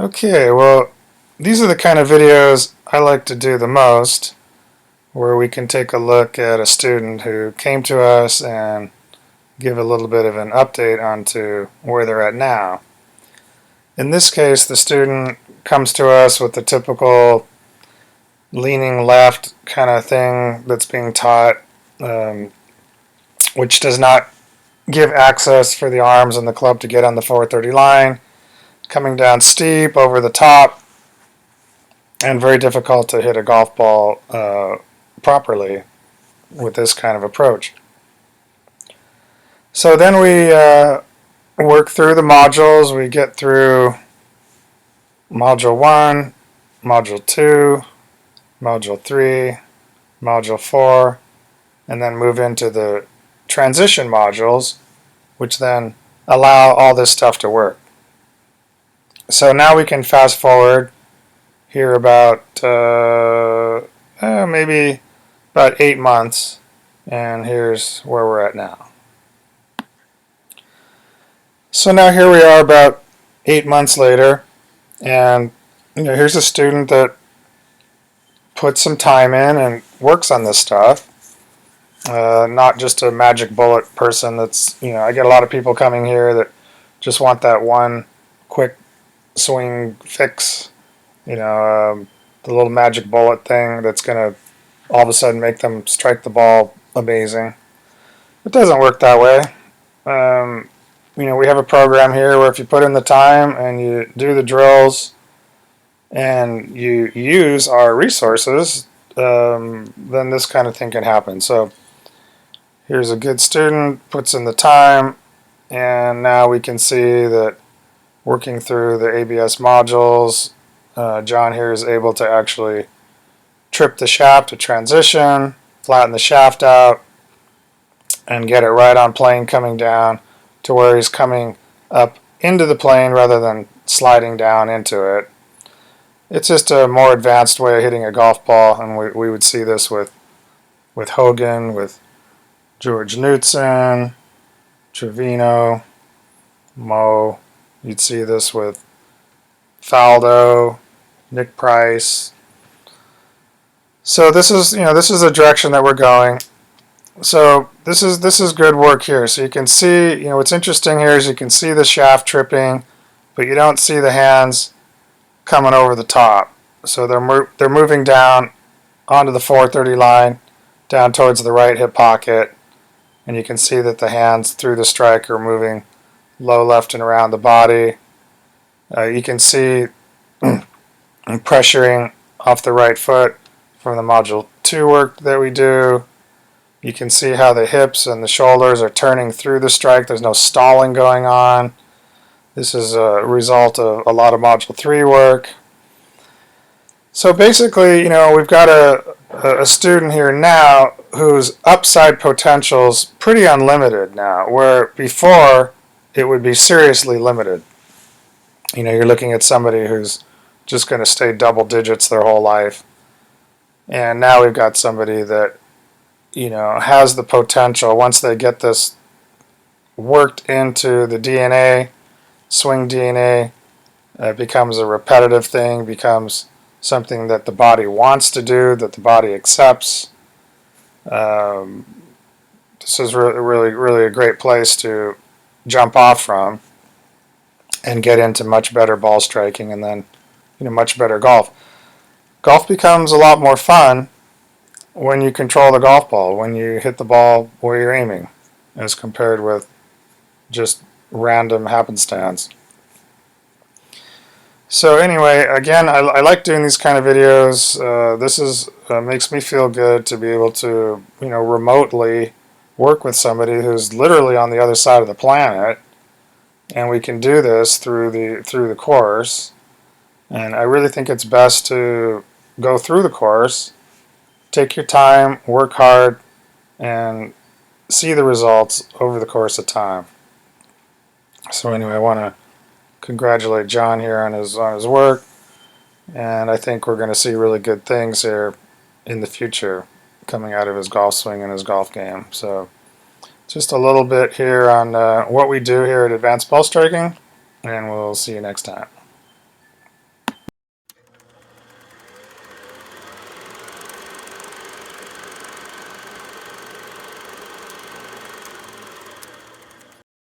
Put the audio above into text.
Okay, well, these are the kind of videos I like to do the most, where we can take a look at a student who came to us and give a little bit of an update onto where they're at now. In this case, the student comes to us with the typical leaning left kind of thing that's being taught, which does not give access for the arms and the club to get on the 430 line, coming down steep over the top, and very difficult to hit a golf ball properly with this kind of approach. So then we work through the modules. We get through Module 1, Module 2, Module 3, Module 4, and then move into the transition modules, which then allow all this stuff to work. So now we can fast forward here about maybe about 8 months, and here's where we're at now. So now here we are about 8 months later, and here's a student that puts some time in and works on this stuff. Not just a magic bullet person that's, I get a lot of people coming here that just want that one quick swing fix, the little magic bullet thing that's going to all of a sudden make them strike the ball amazing. It doesn't work that way. We have a program here where if you put in the time and you do the drills and you use our resources, then this kind of thing can happen. So here's a good student, puts in the time, and now we can see that working through the ABS modules, John here is able to actually trip the shaft to transition, flatten the shaft out, and get it right on plane coming down to where he's coming up into the plane rather than sliding down into it. It's just a more advanced way of hitting a golf ball, and we would see this with Hogan, with George Knudson, Trevino, Mo. You'd see this with Faldo, Nick Price. So this is the direction that we're going. So this is good work here. So you can see, what's interesting here is you can see the shaft tripping, but you don't see the hands coming over the top. So they're moving down onto the 430 line, down towards the right hip pocket, and you can see that the hands through the strike are moving low left and around the body. You can see pressuring off the right foot from the Module 2 work that we do. You can see how the hips and the shoulders are turning through the strike. There's no stalling going on. This is a result of a lot of Module 3 work. So basically, we've got a student here now whose upside potential is pretty unlimited now, where before it would be seriously limited. You're looking at somebody who's just going to stay double digits their whole life. And now we've got somebody that has the potential, once they get this worked into the DNA, swing DNA, it becomes a repetitive thing, becomes something that the body wants to do, that the body accepts. This is really a great place to jump off from and get into much better ball striking, and then much better golf. Golf becomes a lot more fun when you control the golf ball, when you hit the ball where you're aiming, as compared with just random happenstance. So anyway, again, I like doing these kind of videos. This makes me feel good to be able to remotely work with somebody who's literally on the other side of the planet, and we can do this through the course. And I really think it's best to go through the course, take your time, work hard, and see the results over the course of time. So anyway, I want to congratulate John here on his work, and I think we're going to see really good things here in the future coming out of his golf swing and his golf game. So just a little bit here on what we do here at Advanced Ball Striking, and we'll see you next time.